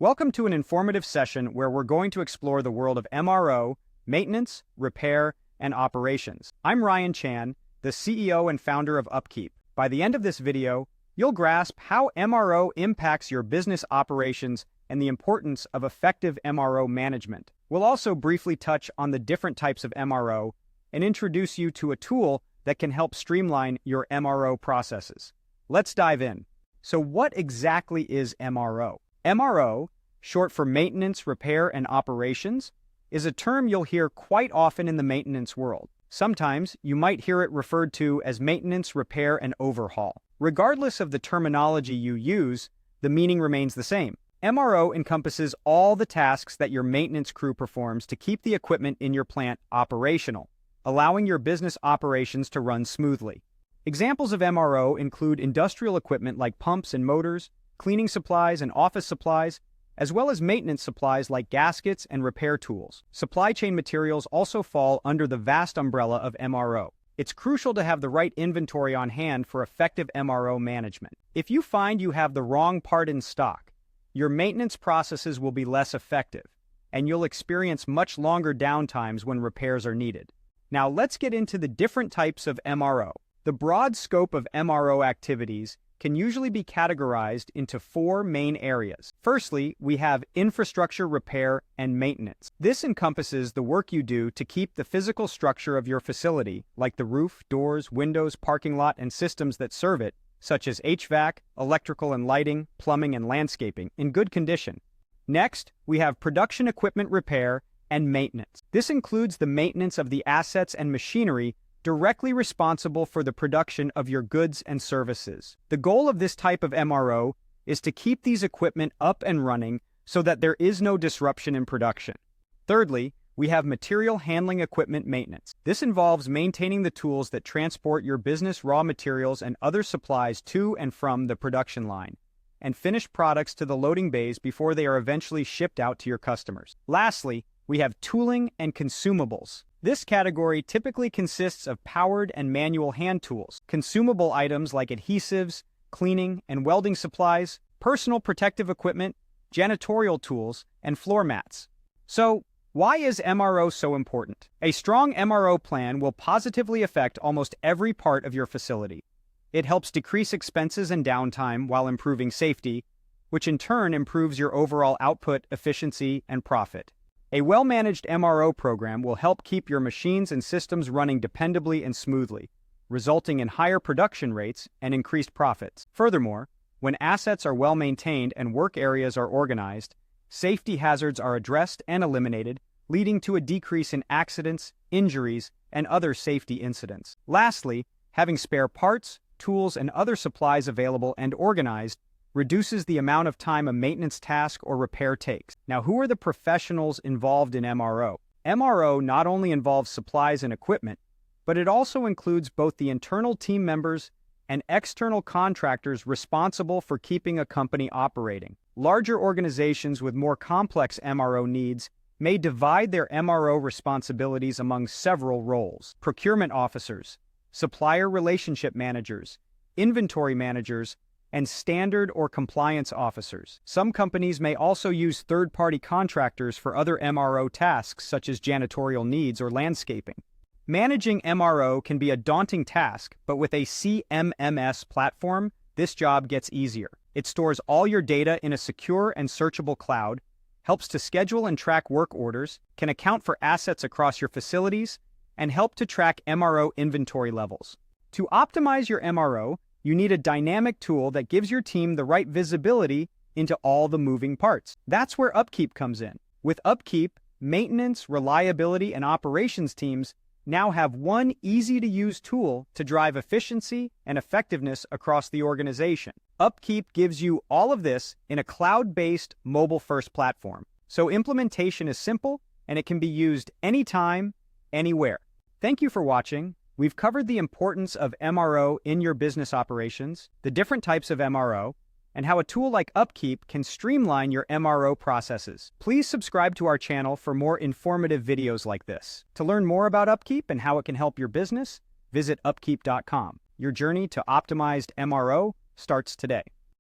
Welcome to an informative session where we're going to explore the world of MRO, maintenance, repair, and operations. I'm Ryan Chan, the CEO and founder of UpKeep. By the end of this video, you'll grasp how MRO impacts your business operations and the importance of effective MRO management. We'll also briefly touch on the different types of MRO and introduce you to a tool that can help streamline your MRO processes. Let's dive in. So what exactly is MRO? MRO, short for maintenance, repair, and operations, is a term you'll hear quite often in the maintenance world. Sometimes you might hear it referred to as maintenance, repair, and overhaul. Regardless of the terminology you use, the meaning remains the same. MRO encompasses all the tasks that your maintenance crew performs to keep the equipment in your plant operational, allowing your business operations to run smoothly. Examples of MRO include industrial equipment like pumps and motors, cleaning supplies and office supplies, as well as maintenance supplies like gaskets and repair tools. Supply chain materials also fall under the vast umbrella of MRO. It's crucial to have the right inventory on hand for effective MRO management. If you find you have the wrong part in stock, your maintenance processes will be less effective, and you'll experience much longer downtimes when repairs are needed. Now let's get into the different types of MRO. The broad scope of MRO activities can usually be categorized into four main areas. Firstly, we have infrastructure repair and maintenance. This encompasses the work you do to keep the physical structure of your facility, like the roof, doors, windows, parking lot, and systems that serve it, such as HVAC, electrical and lighting, plumbing, and landscaping, in good condition. Next, we have production equipment repair and maintenance. This includes the maintenance of the assets and machinery directly responsible for the production of your goods and services. The goal of this type of MRO is to keep these equipment up and running so that there is no disruption in production. Thirdly, we have material handling equipment maintenance. This involves maintaining the tools that transport your business raw materials and other supplies to and from the production line, and finished products to the loading bays before they are eventually shipped out to your customers. Lastly, we have tooling and consumables. This category typically consists of powered and manual hand tools, consumable items like adhesives, cleaning and welding supplies, personal protective equipment, janitorial tools, and floor mats. So, why is MRO so important? A strong MRO plan will positively affect almost every part of your facility. It helps decrease expenses and downtime while improving safety, which in turn improves your overall output, efficiency, and profit. A well-managed MRO program will help keep your machines and systems running dependably and smoothly, resulting in higher production rates and increased profits. Furthermore, when assets are well-maintained and work areas are organized, safety hazards are addressed and eliminated, leading to a decrease in accidents, injuries, and other safety incidents. Lastly, having spare parts, tools, and other supplies available and organized reduces the amount of time a maintenance task or repair takes. Now, who are the professionals involved in MRO? MRO not only involves supplies and equipment, but it also includes both the internal team members and external contractors responsible for keeping a company operating. Larger organizations with more complex MRO needs may divide their MRO responsibilities among several roles: procurement officers, supplier relationship managers, inventory managers, and standard or compliance officers. Some companies may also use third-party contractors for other MRO tasks such as janitorial needs or landscaping. Managing MRO can be a daunting task, but with a CMMS platform, this job gets easier. It stores all your data in a secure and searchable cloud, helps to schedule and track work orders, can account for assets across your facilities, and help to track MRO inventory levels. To optimize your MRO, you need a dynamic tool that gives your team the right visibility into all the moving parts. That's where UpKeep comes in. With UpKeep, maintenance, reliability, and operations teams now have one easy-to-use tool to drive efficiency and effectiveness across the organization. UpKeep gives you all of this in a cloud-based, mobile-first platform. So implementation is simple, and it can be used anytime, anywhere. Thank you for watching. We've covered the importance of MRO in your business operations, the different types of MRO, and how a tool like UpKeep can streamline your MRO processes. Please subscribe to our channel for more informative videos like this. To learn more about UpKeep and how it can help your business, visit upkeep.com. Your journey to optimized MRO starts today.